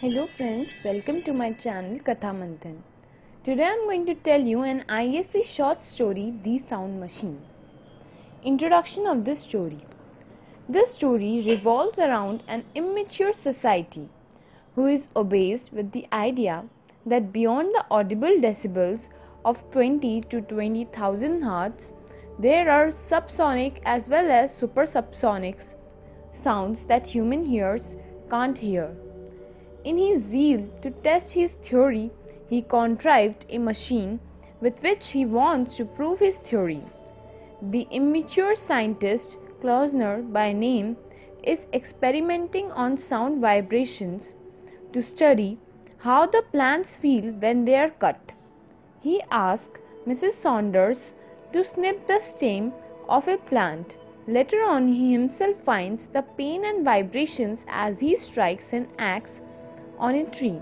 Hello friends, welcome to my channel Katha Manthan. Today I am going to tell you an ICSE short story, The Sound Machine. Introduction of this story. This story revolves around an immature society who is obsessed with the idea that beyond the audible decibels of 20 to 20,000 hertz, there are subsonic as well as supersonic sounds that human ears can't hear. In his zeal to test his theory, he contrived a machine with which he wants to prove his theory. The immature scientist, Klausener by name, is experimenting on sound vibrations to study how the plants feel when they are cut. He asks Mrs. Saunders to snip the stem of a plant. Later on, he himself finds the pain and vibrations as he strikes an axe on a tree.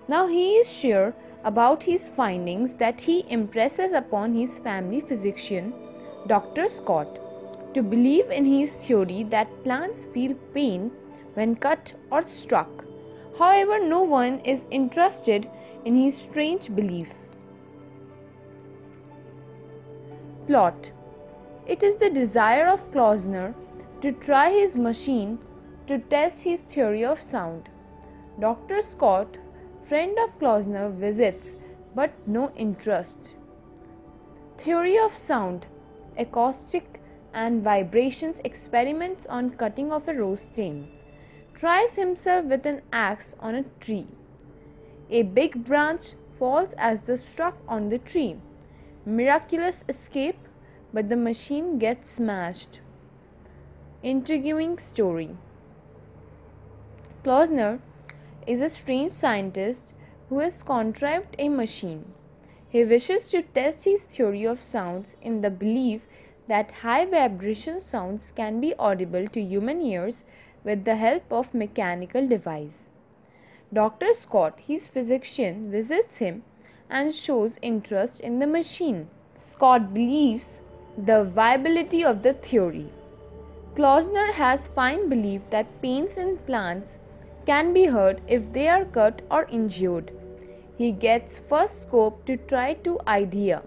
Now he is sure about his findings that he impresses upon his family physician, Dr. Scott, to believe in his theory that plants feel pain when cut or struck. However, no one is interested in his strange belief. Plot. It is the desire of Klausener to try his machine to test his theory of sound. Dr. Scott, friend of Klausener, visits but no interest. Theory of sound, acoustic and vibrations experiments on cutting of a rose stem. Tries himself with an axe on a tree. A big branch falls as the struck on the tree. Miraculous escape, but the machine gets smashed. Intriguing story. Klausener is a strange scientist who has contrived a machine. He wishes to test his theory of sounds in the belief that high vibration sounds can be audible to human ears with the help of mechanical device. Dr. Scott, his physician, visits him and shows interest in the machine. Scott believes the viability of the theory. Klausener has fine belief that pains in plants can be heard if they are cut or injured. He gets first scope to try to idea.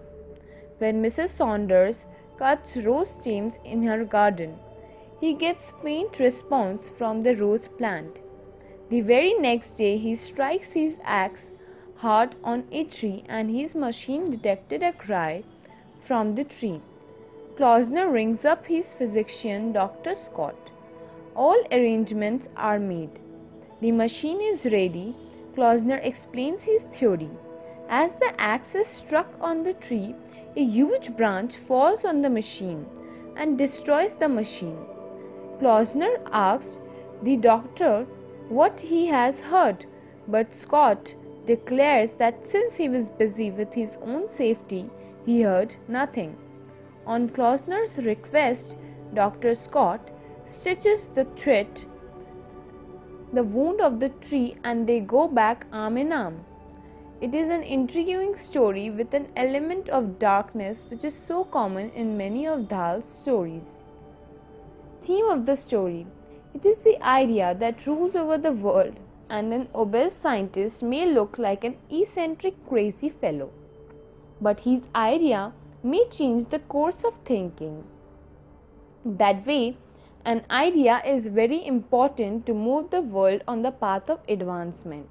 When Mrs. Saunders cuts rose stems in her garden, he gets faint response from the rose plant. The very next day he strikes his axe hard on a tree and his machine detected a cry from the tree. Klausener rings up his physician, Dr. Scott. All arrangements are made. The machine is ready. Klausener explains his theory. As the axe is struck on the tree, a huge branch falls on the machine and destroys the machine. Klausener asks the doctor what he has heard, but Scott declares that since he was busy with his own safety, he heard nothing. On Klausener's request, Dr. Scott stitches the wound of the tree and they go back arm in arm. It is an intriguing story with an element of darkness which is so common in many of Dahl's stories. Theme of the story. It is the idea that rules over the world and an obese scientist may look like an eccentric crazy fellow, but his idea may change the course of thinking. That way, an idea is very important to move the world on the path of advancement.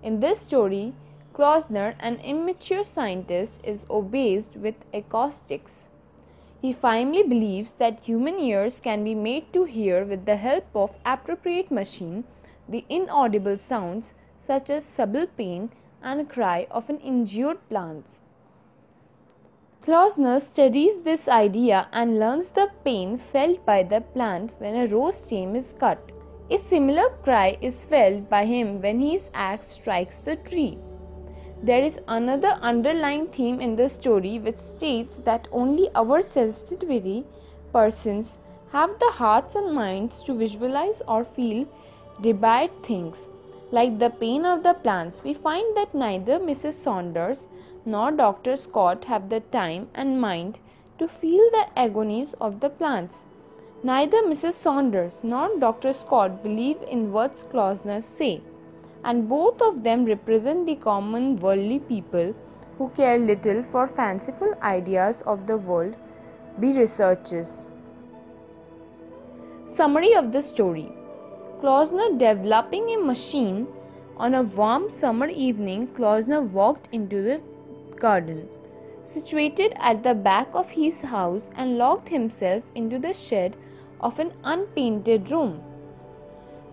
In this story, Klausener, an immature scientist, is obsessed with acoustics. He firmly believes that human ears can be made to hear with the help of appropriate machine the inaudible sounds such as subtle pain and cry of an injured plant. Klausener studies this idea and learns the pain felt by the plant when a rose stem is cut. A similar cry is felt by him when his axe strikes the tree. There is another underlying theme in the story which states that only our sensitive persons have the hearts and minds to visualize or feel desired things. Like the pain of the plants, we find that neither Mrs. Saunders nor Dr. Scott have the time and mind to feel the agonies of the plants. Neither Mrs. Saunders nor Dr. Scott believe in what Klausener say. and both of them represent the common worldly people who care little for fanciful ideas of the world be researches. Summary of the story. Klausener developing a machine. On a warm summer evening, Klausener walked into the garden, situated at the back of his house, and locked himself into the shed of an unpainted room.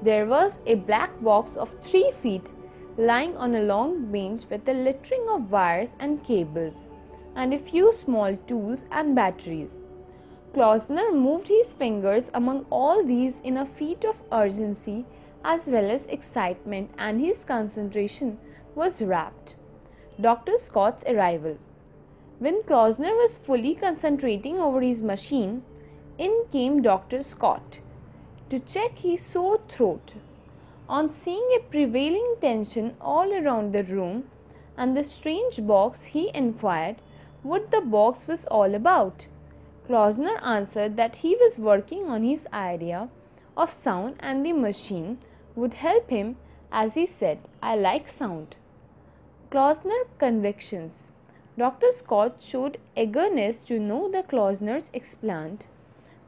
There was a black box of 3 feet lying on a long bench with a littering of wires and cables, and a few small tools and batteries. Klausener moved his fingers among all these in a feat of urgency as well as excitement, and his concentration was rapt. Dr. Scott's arrival. When Klausener was fully concentrating over his machine, in came Dr. Scott to check his sore throat. On seeing a prevailing tension all around the room and the strange box, he inquired what the box was all about. Klausener answered that he was working on his idea of sound and the machine would help him, as he said, "I like sound." Klausener convictions. Dr. Scott showed eagerness to know the Klauseners explained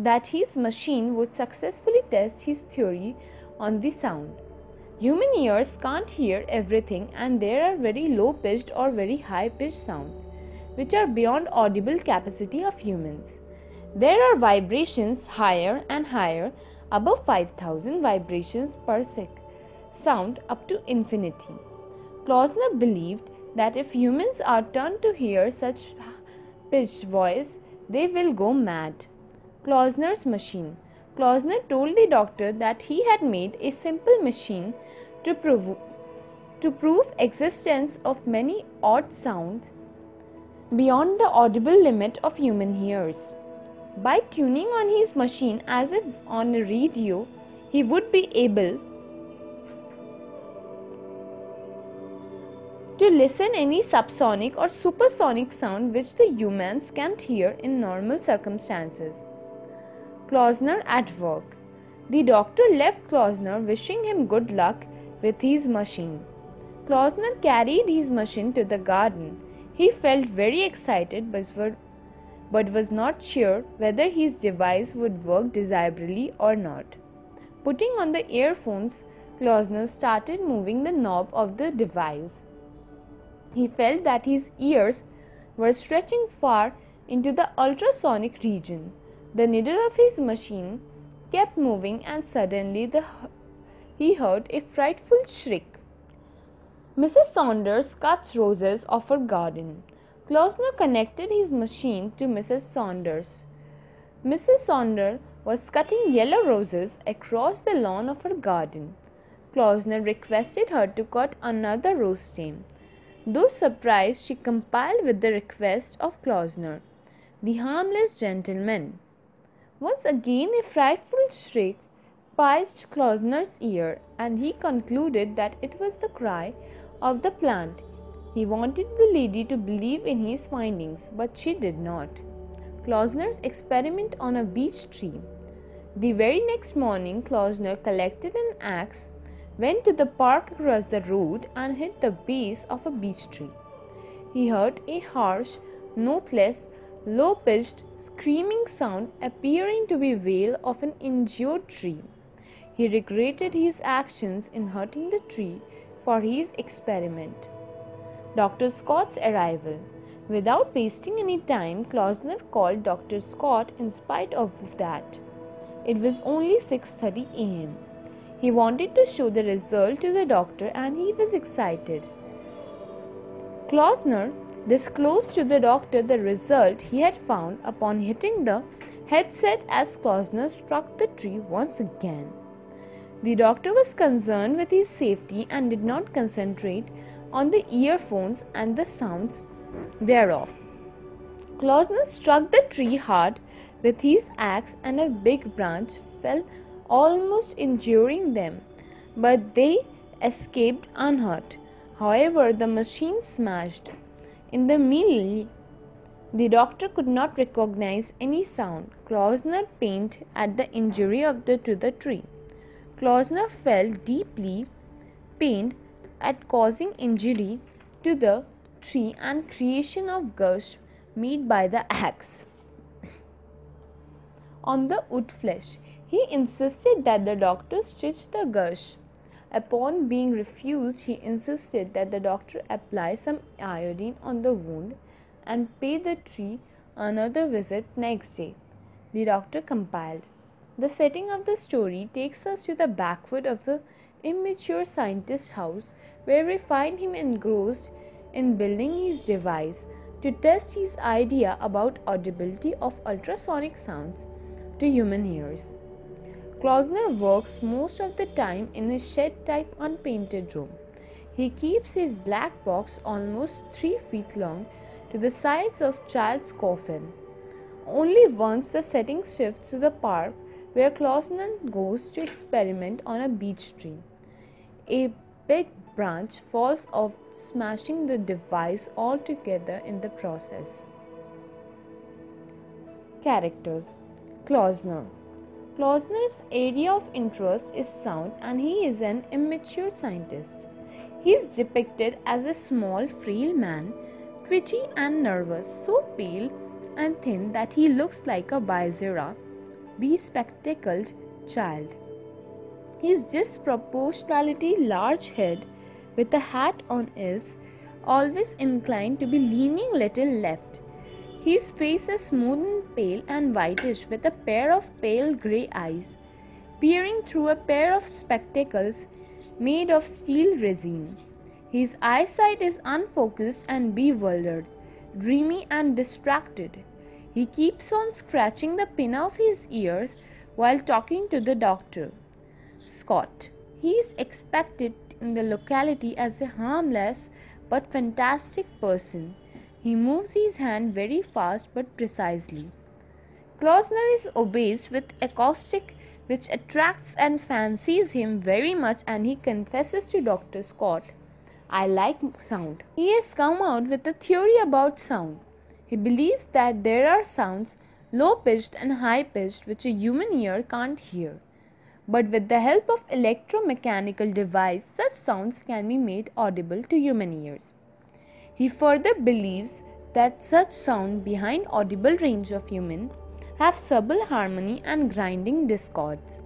that his machine would successfully test his theory on the sound. Human ears can't hear everything, and there are very low-pitched or very high-pitched sounds which are beyond audible capacity of humans. There are vibrations higher and higher, above 5,000 vibrations per sound up to infinity. Klausener believed that if humans are turned to hear such pitched voice, they will go mad. Klausener's machine. Klausener told the doctor that he had made a simple machine to prove existence of many odd sounds beyond the audible limit of human ears. By tuning on his machine as if on a radio, he would be able to listen any subsonic or supersonic sound which the humans can't hear in normal circumstances. Klausener at work. The doctor left Klausener wishing him good luck with his machine. Klausener carried his machine to the garden. He felt very excited but was not sure whether his device would work desirably or not. Putting on the earphones, Klausener started moving the knob of the device. He felt that his ears were stretching far into the ultrasonic region. The needle of his machine kept moving, and suddenly he heard a frightful shriek. Mrs. Saunders cuts roses off her garden. Klausener connected his machine to Mrs. Saunders. Mrs. Saunders was cutting yellow roses across the lawn of her garden. Klausener requested her to cut another rose stem. Though surprised, she complied with the request of Klausener, the harmless gentleman. Once again a frightful shriek pierced Klausener's ear, and he concluded that it was the cry of the plant. He wanted the lady to believe in his findings, but she did not. Klausener's experiment on a beech tree. The very next morning, Klausener collected an axe, went to the park across the road, and hit the base of a beech tree. He heard a harsh, noteless, low-pitched, screaming sound appearing to be wail of an injured tree. He regretted his actions in hurting the tree for his experiment. Dr. Scott's arrival. Without wasting any time, Klausener called Dr. Scott in spite of that. It was only 6:30 a.m. He wanted to show the result to the doctor, and he was excited. Klausener disclosed to the doctor the result he had found upon hitting the headset as Klausener struck the tree once again. The doctor was concerned with his safety and did not concentrate on the earphones and the sounds thereof. Klausener struck the tree hard with his axe, and a big branch fell, almost injuring them, but they escaped unhurt. However, the machine smashed. In the melee, the doctor could not recognize any sound. Klausener pained at the injury to the tree. Klausener felt deeply pained at causing injury to the tree and creation of gush made by the axe on the wood flesh. He insisted that the doctor stitch the gush. Upon being refused, he insisted that the doctor apply some iodine on the wound and pay the tree another visit next day. The doctor compiled. The setting of the story takes us to the backwood of the immature scientist's house, where we find him engrossed in building his device to test his idea about audibility of ultrasonic sounds to human ears. Klausener works most of the time in his shed-type unpainted room. He keeps his black box almost 3 feet long to the size of child's coffin. Only once the setting shifts to the park where Klausener goes to experiment on a beech tree. A big branch falls off, smashing the device altogether in the process. Characters. Klausener. Klausener's area of interest is sound and he is an immature scientist. He is depicted as a small, frail man, twitchy and nervous, so pale and thin that he looks like a bespectacled child. His disproportionately large head with a hat on is always inclined to be leaning little left. His face is smooth and pale and whitish with a pair of pale grey eyes, peering through a pair of spectacles made of steel resin. His eyesight is unfocused and bewildered, dreamy and distracted. He keeps on scratching the pin of his ears while talking to the doctor. Scott. He is expected in the locality as a harmless but fantastic person. He moves his hand very fast but precisely. Klausener is obsessed with acoustic, which attracts and fancies him very much, and he confesses to Dr. Scott, "I like sound." He has come out with a theory about sound. He believes that there are sounds, low-pitched and high-pitched, which a human ear can't hear. But with the help of electromechanical device, such sounds can be made audible to human ears. He further believes that such sound behind audible range of human have subtle harmony and grinding discords,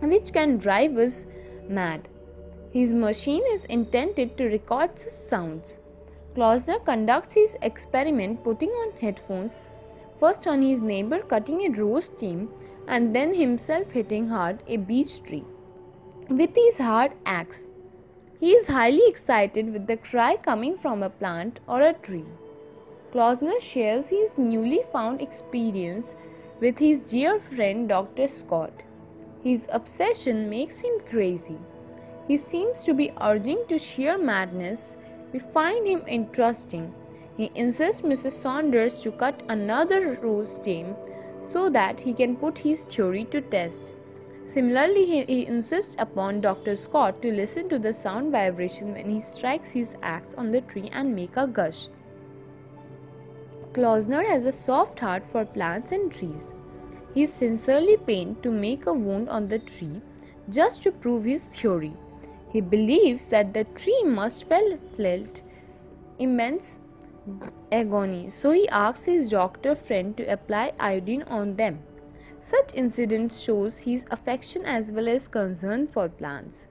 which can drive us mad. His machine is intended to record such sounds. Klausener conducts his experiment putting on headphones, first on his neighbor cutting a rose stem and then himself hitting hard a beech tree with his hard axe. He is highly excited with the cry coming from a plant or a tree. Klausener shares his newly found experience with his dear friend Dr. Scott. His obsession makes him crazy. He seems to be urging to sheer madness. We find him interesting. He insists Mrs. Saunders to cut another rose stem so that he can put his theory to test. Similarly, he insists upon Dr. Scott to listen to the sound vibration when he strikes his axe on the tree and make a gush. Klausener has a soft heart for plants and trees. He is sincerely pained to make a wound on the tree just to prove his theory. He believes that the tree must have felt immense agony, so he asks his doctor friend to apply iodine on them. Such incidents shows his affection as well as concern for plants.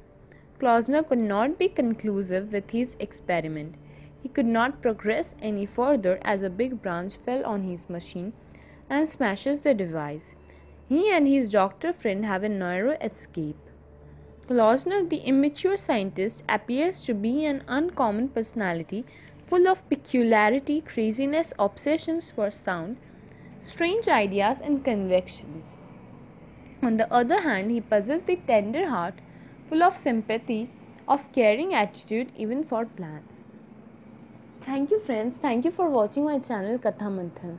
Klausener could not be conclusive with his experiment. He could not progress any further as a big branch fell on his machine and smashes the device. He and his doctor friend have a narrow escape. Klausener, the immature scientist, appears to be an uncommon personality full of peculiarity, craziness, obsessions for sound, strange ideas and convictions. On the other hand, he possesses the tender heart, full of sympathy, of caring attitude even for plants. Thank you friends. Thank you for watching my channel Katha Manthan.